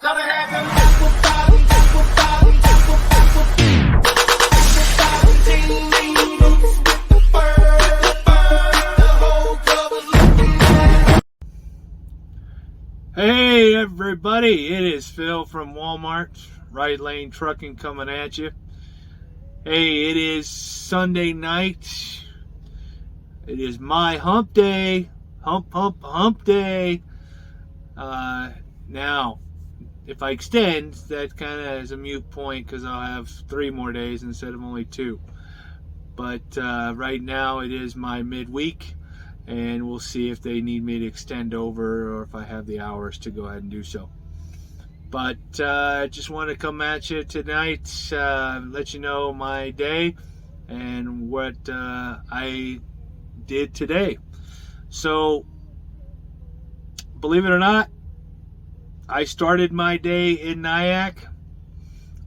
Hey everybody, it is Phil from Walmart, Right Lane Trucking coming at you. Hey, it is Sunday night. It is my hump day. Hump day. Now, if I extend, that kind of is a moot point because I'll have 3 more days instead of only 2. But right now it is my midweek. And we'll see if they need me to extend over or if I have the hours to go ahead and do so. But I just want to come at you tonight, let you know my day and what I did today. So, believe it or not, I started my day in Nyack.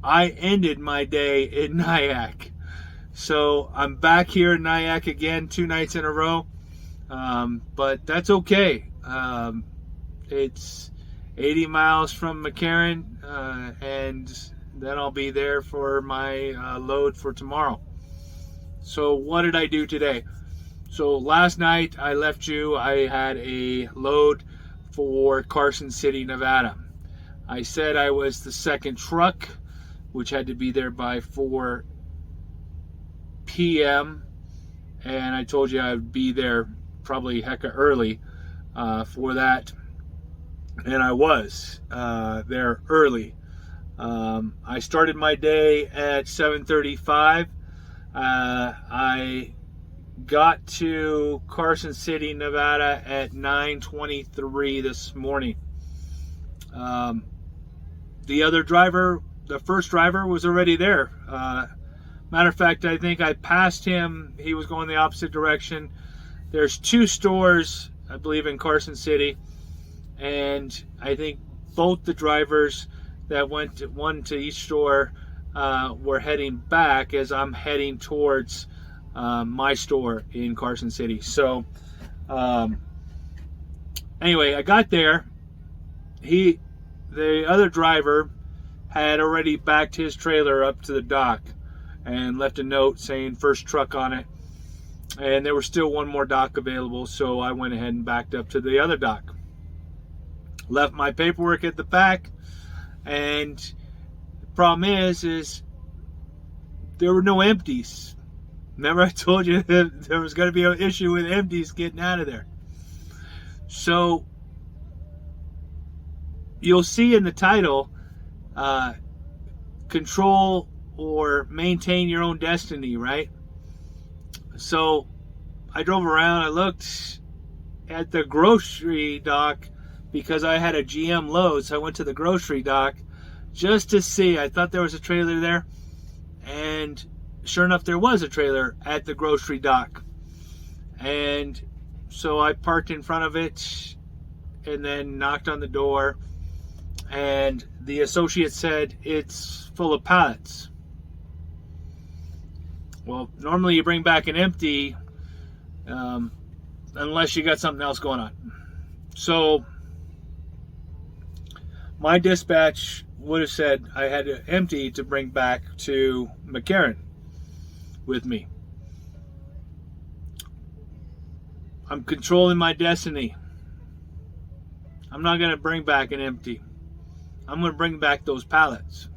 I ended my day in Nyack. So, I'm back here in Nyack again 2 nights in a row. But that's okay. It's 80 miles from McCarran, and then I'll be there for my load for tomorrow. So what did I do today? So last night I left you. I had a load for Carson City, Nevada. I said I was the second truck, which had to be there by 4 p.m. And I told you I would be there probably hecka early for that, and I was there early. I started my day at 7:35. I got to Carson City, Nevada at 9:23 this morning. The other driver, the first driver, was already there. Matter of fact, I think I passed him. He was going the opposite direction. There's 2 stores, I believe, in Carson City, and I think both the drivers that went to one to each store were heading back as I'm heading towards my store in Carson City. So anyway, I got there. The other driver had already backed his trailer up to the dock and left a note saying first truck on it. And there was still one more dock available, so I went ahead and backed up to the other dock. Left my paperwork at the back, and the problem is there were no empties. Remember I told you that there was going to be an issue with empties getting out of there. So you'll see in the title, control or maintain your own destiny, right? So I drove around, I looked at the grocery dock because I had a GM load, so I went to the grocery dock just to see. I thought there was a trailer there, and sure enough there was a trailer at the grocery dock. And so I parked in front of it and then knocked on the door, and the associate said it's full of pallets. Well, normally you bring back an empty unless you got something else going on. So my dispatch would have said I had an empty to bring back to McCarran with me. I'm controlling my destiny. I'm not going to bring back an empty. I'm going to bring back those pallets.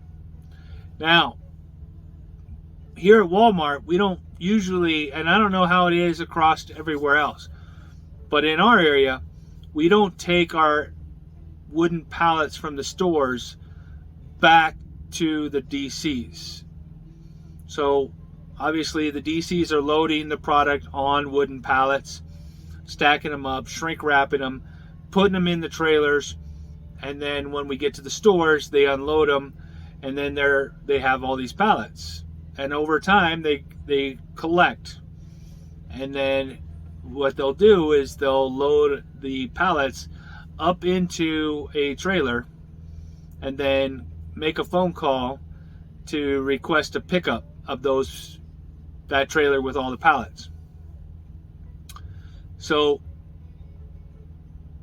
Now, here at Walmart, we don't usually, and I don't know how it is across everywhere else, but in our area, we don't take our wooden pallets from the stores back to the DCs. So obviously the DCs are loading the product on wooden pallets, stacking them up, shrink wrapping them, putting them in the trailers, and then when we get to the stores, they unload them, and then they have all these pallets. And over time, they collect. And then what they'll do is they'll load the pallets up into a trailer and then make a phone call to request a pickup of that trailer with all the pallets. So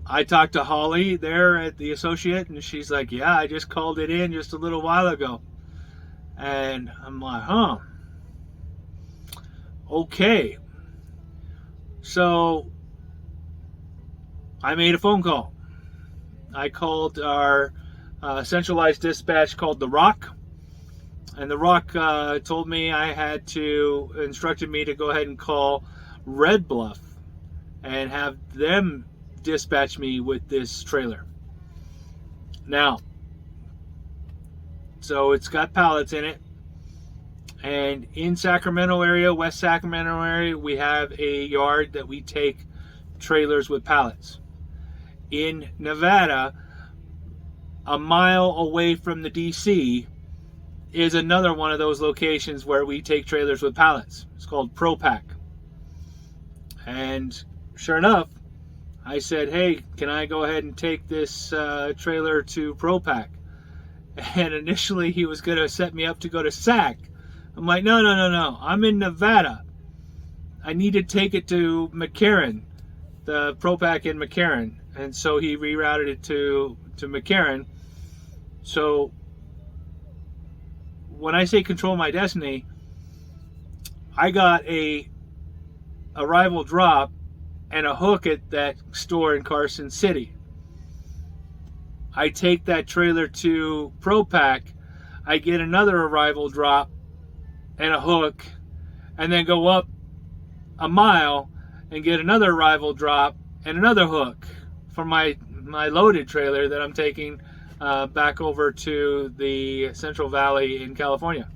I talked to Holly there at the associate, and she's like, yeah, I just called it in just a little while ago. And I'm like, huh, okay. So I made a phone call. I called our centralized dispatch called The Rock. And The Rock told me instructed me to go ahead and call Red Bluff and have them dispatch me with this trailer. Now, so it's got pallets in it. And in Sacramento area, West Sacramento area, we have a yard that we take trailers with pallets. In Nevada, a mile away from the DC, is another one of those locations where we take trailers with pallets. It's called ProPack. And sure enough, I said, hey, can I go ahead and take this trailer to ProPack? And initially he was going to set me up to go to SAC. I'm like, no. I'm in Nevada. I need to take it to McCarran, the ProPack in McCarran. And so he rerouted it to McCarran. So when I say control my destiny, I got a arrival drop and a hook at that store in Carson City. I take that trailer to ProPack, I get another arrival drop and a hook, and then go up a mile and get another arrival drop and another hook for my loaded trailer that I'm taking back over to the Central Valley in California.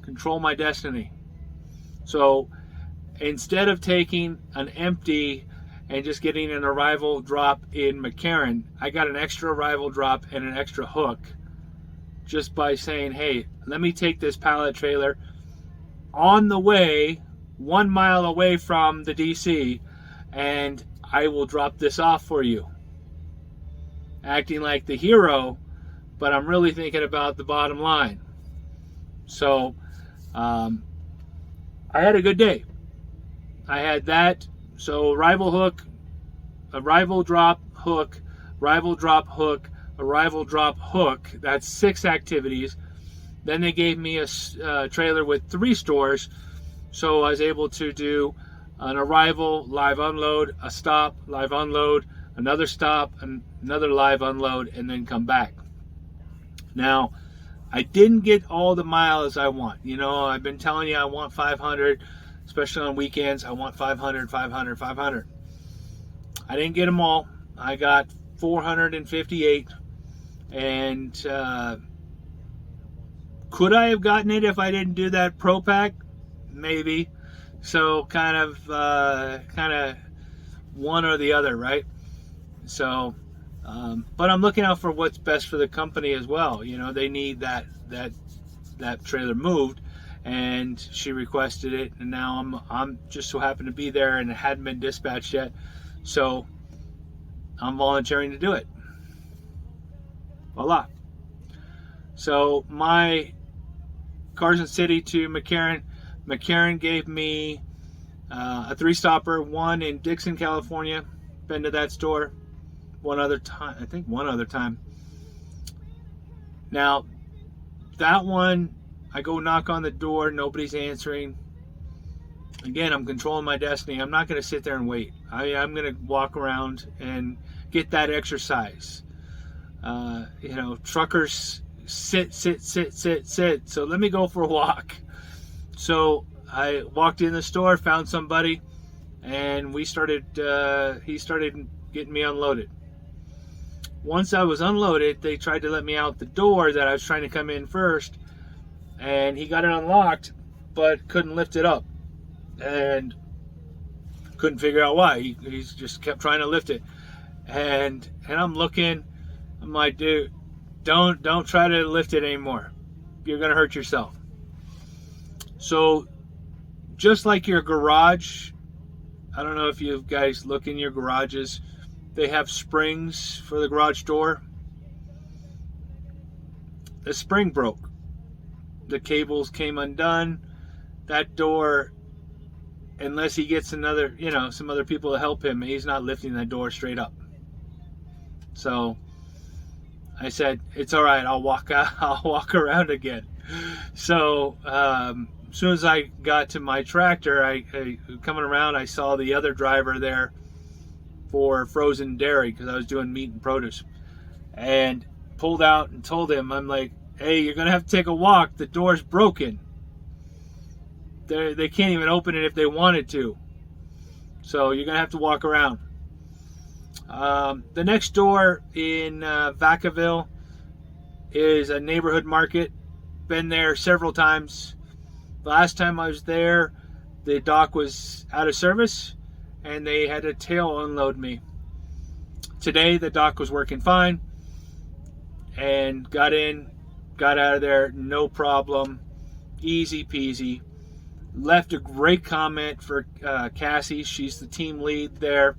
Control my destiny. So instead of taking an empty and just getting an arrival drop in McCarran, I got an extra arrival drop and an extra hook just by saying, hey, let me take this pallet trailer on the way 1 mile away from the DC and I will drop this off for you. Acting like the hero, but I'm really thinking about the bottom line. So I had a good day. I had that. So arrival hook, arrival drop hook, arrival drop hook, arrival drop hook. That's 6 activities. Then they gave me a trailer with 3 stores. So I was able to do an arrival, live unload, a stop, live unload, another stop, another live unload, and then come back. Now, I didn't get all the miles I want. You know, I've been telling you I want 500, especially on weekends. I want 500, 500, 500. I didn't get them all. I got 458. And could I have gotten it if I didn't do that ProPack? Maybe. So kind of one or the other, right? So, but I'm looking out for what's best for the company as well. You know, they need that trailer moved, and she requested it, and now I'm just so happen to be there, and it hadn't been dispatched yet, so I'm volunteering to do it. Voila. So my Carson City to McCarran gave me a 3-stopper, one in Dixon, California. Been to that store one other time. Now, that one, I go knock on the door, nobody's answering. Again, I'm controlling my destiny. I'm not going to sit there and wait. I'm going to walk around and get that exercise. You know, truckers sit. So let me go for a walk. So I walked in the store, found somebody, and he started getting me unloaded. Once I was unloaded, they tried to let me out the door that I was trying to come in first, and he got it unlocked, but couldn't lift it up, and couldn't figure out why. He just kept trying to lift it, and I'm looking. I'm like, dude, don't try to lift it anymore. You're gonna hurt yourself. So, just like your garage, I don't know if you guys look in your garages. They have springs for the garage door. The spring broke. The cables came undone. That door unless he gets another, some other people to help him, he's not lifting that door straight up. So I said, it's all right, I'll walk out, I'll walk around again. So as soon as I got to my tractor, I coming around, I saw the other driver there for frozen dairy, because I was doing meat and produce, and pulled out and told him, I'm like, hey, you're gonna have to take a walk, the door's broken. They can't even open it if they wanted to, so you're gonna have to walk around. The next door in Vacaville is a neighborhood market. Been there several times. The last time I was there, the dock was out of service and they had to tail unload me. Today the dock was working fine and got in, got out of there, no problem, easy peasy. Left a great comment for Cassie. She's the team lead there,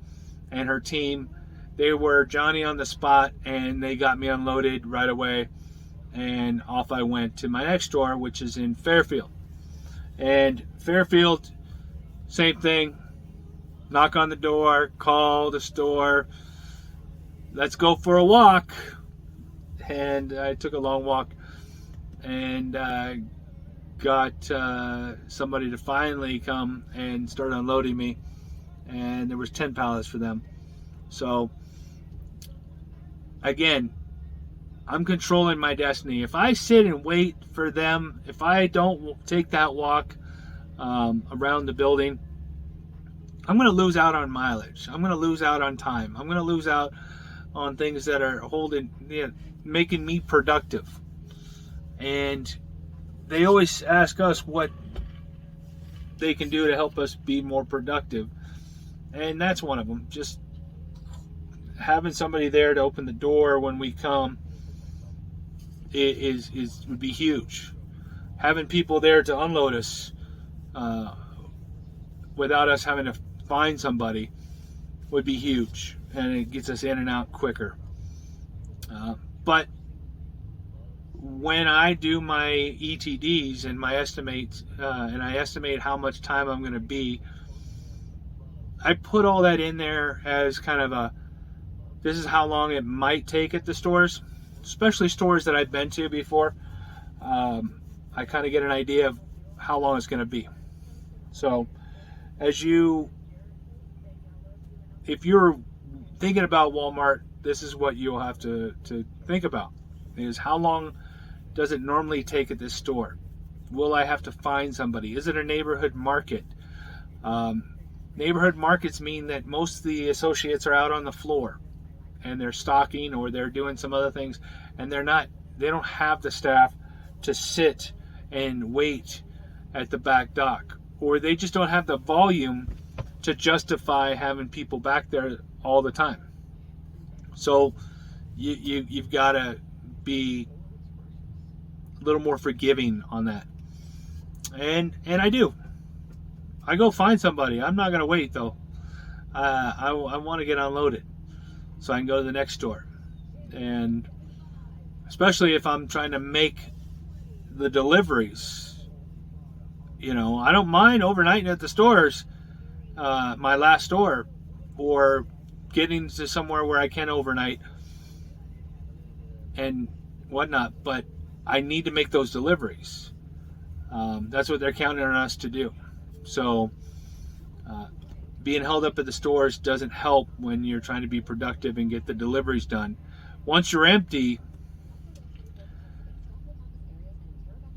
and her team. They were Johnny on the spot, and they got me unloaded right away. And off I went to my next store, which is in Fairfield. And Fairfield, same thing. Knock on the door, call the store. Let's go for a walk. And I took a long walk, and got somebody to finally come and start unloading me, and there was 10 pallets for them. So again, I'm controlling my destiny. If I sit and wait for them, if I don't take that walk around the building, I'm going to lose out on mileage. I'm going to lose out on time. I'm going to lose out on things that are making me productive. And they always ask us what they can do to help us be more productive. And that's one of them. Just having somebody there to open the door when we come would be huge. Having people there to unload us without us having to find somebody would be huge. And it gets us in and out quicker. But when I do my ETDs and my estimates, and I estimate how much time I'm going to be, I put all that in there as kind of this is how long it might take at the stores, especially stores that I've been to before. I kind of get an idea of how long it's going to be. So if you're thinking about Walmart, this is what you'll have to think about, is how long does it normally take at this store? Will I have to find somebody? Is it a neighborhood market? Neighborhood markets mean that most of the associates are out on the floor and they're stocking or they're doing some other things, and they don't have the staff to sit and wait at the back dock, or they just don't have the volume to justify having people back there all the time. So you've got to be a little more forgiving on that. And I do. I go find somebody. I'm not going to wait, though. I want to get unloaded so I can go to the next store. And especially if I'm trying to make the deliveries. I don't mind overnighting at the stores, my last store, or getting to somewhere where I can overnight and whatnot, but I need to make those deliveries. That's what they're counting on us to do. So being held up at the stores doesn't help when you're trying to be productive and get the deliveries done. Once you're empty,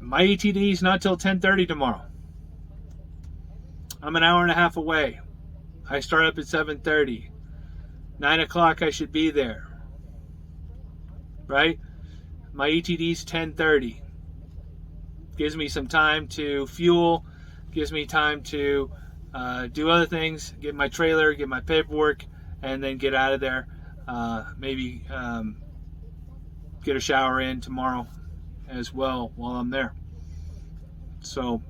my ETD is not till 10:30 tomorrow. I'm an hour and a half away. I start up at 7:30. 9 o'clock I should be there. Right? My ETD's 10:30. Gives me some time to fuel, gives me time to do other things, get my trailer, get my paperwork, and then get out of there. Maybe get a shower in tomorrow as well while I'm there. So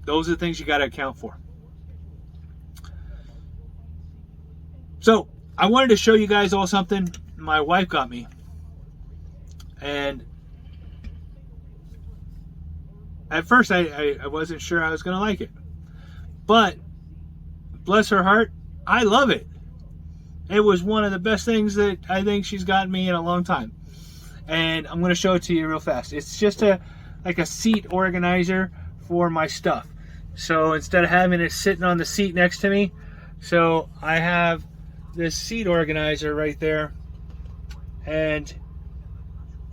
those are the things you got to account for. So I wanted to show you guys all something my wife got me. And at first I wasn't sure I was going to like it. But bless her heart, I love it. It was one of the best things that I think she's gotten me in a long time. And I'm going to show it to you real fast. It's just like a seat organizer for my stuff. So instead of having it sitting on the seat next to me, so I have this seat organizer right there, and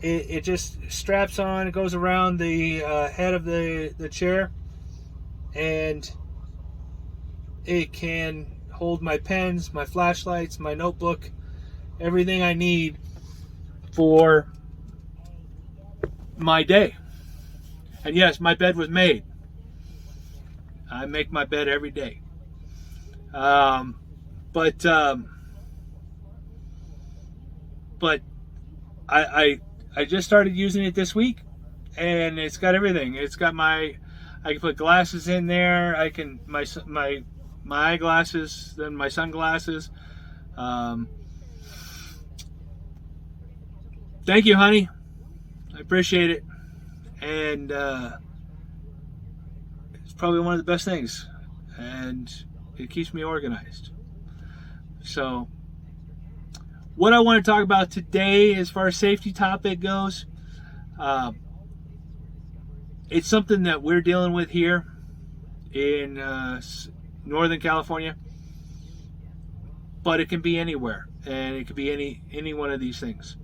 it just straps on. It goes around the head of the chair, and it can hold my pens, my flashlights, my notebook, everything I need for my day. And yes, my bed was made. I make my bed every day. But I just started using it this week, and it's got everything. It's got I can put glasses in there. I can my eyeglasses, then my sunglasses. Thank you, honey. I appreciate it, and it's probably one of the best things, and it keeps me organized. So, what I want to talk about today, as far as safety topic goes, it's something that we're dealing with here in Northern California, but it can be anywhere, and it could be any one of these things.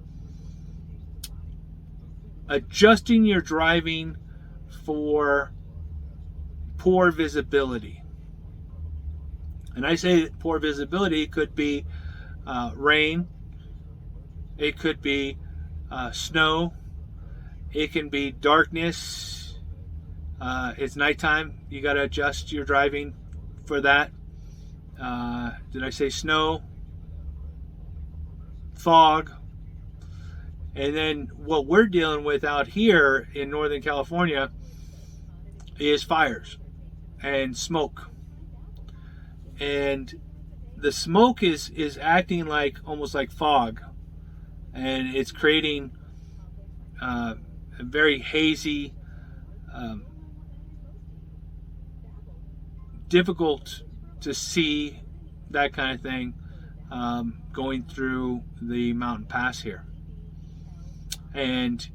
Adjusting your driving for poor visibility. And I say that poor visibility could be rain, it could be snow, it can be darkness, it's nighttime, you got to adjust your driving for that. Did I say snow? Fog. And then what we're dealing with out here in Northern California is fires and smoke. And the smoke is acting like almost like fog, and it's creating a very hazy, difficult to see, that kind of thing, going through the mountain pass here. And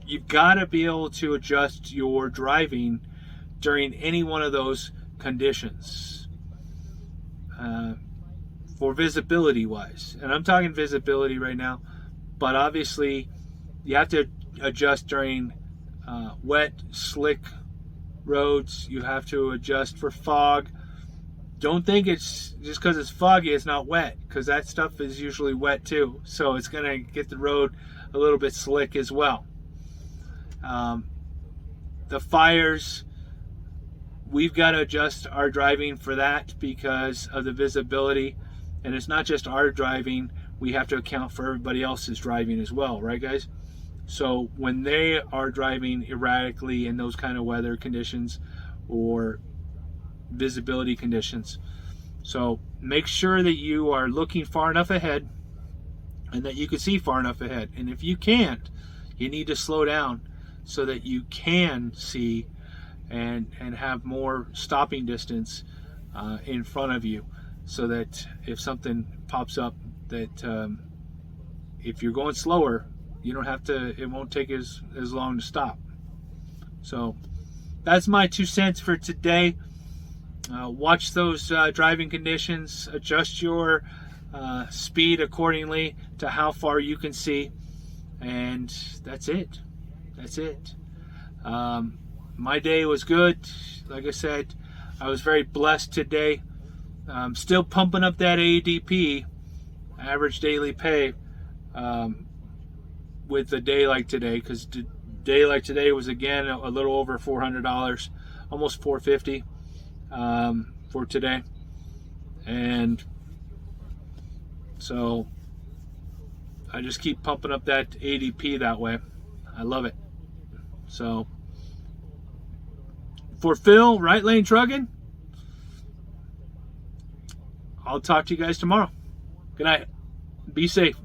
you've got to be able to adjust your driving during any one of those conditions, for visibility wise. And I'm talking visibility right now, but obviously you have to adjust during wet, slick roads. You have to adjust for fog. Don't think it's just because it's foggy it's not wet, because that stuff is usually wet too, so it's going to get the road a little bit slick as well. The fires, we've got to adjust our driving for that because of the visibility. And it's not just our driving, we have to account for everybody else's driving as well, right guys? So when they are driving erratically in those kind of weather conditions or visibility conditions, so make sure that you are looking far enough ahead and that you can see far enough ahead. And if you can't, you need to slow down so that you can see and have more stopping distance in front of you, so that if something pops up, that if you're going slower, you don't have to, it won't take as long to stop. So that's my 2 cents for today. Watch those driving conditions, adjust your speed accordingly to how far you can see, and that's it. My day was good. Like I said, I was very blessed today. Still pumping up that ADP, average daily pay, with a day like today, because day like today was again a little over $400, almost $450 for today. And so I just keep pumping up that ADP that way. I love it. So for Phil, Right Lane Truckin', I'll talk to you guys tomorrow. Good night. Be safe.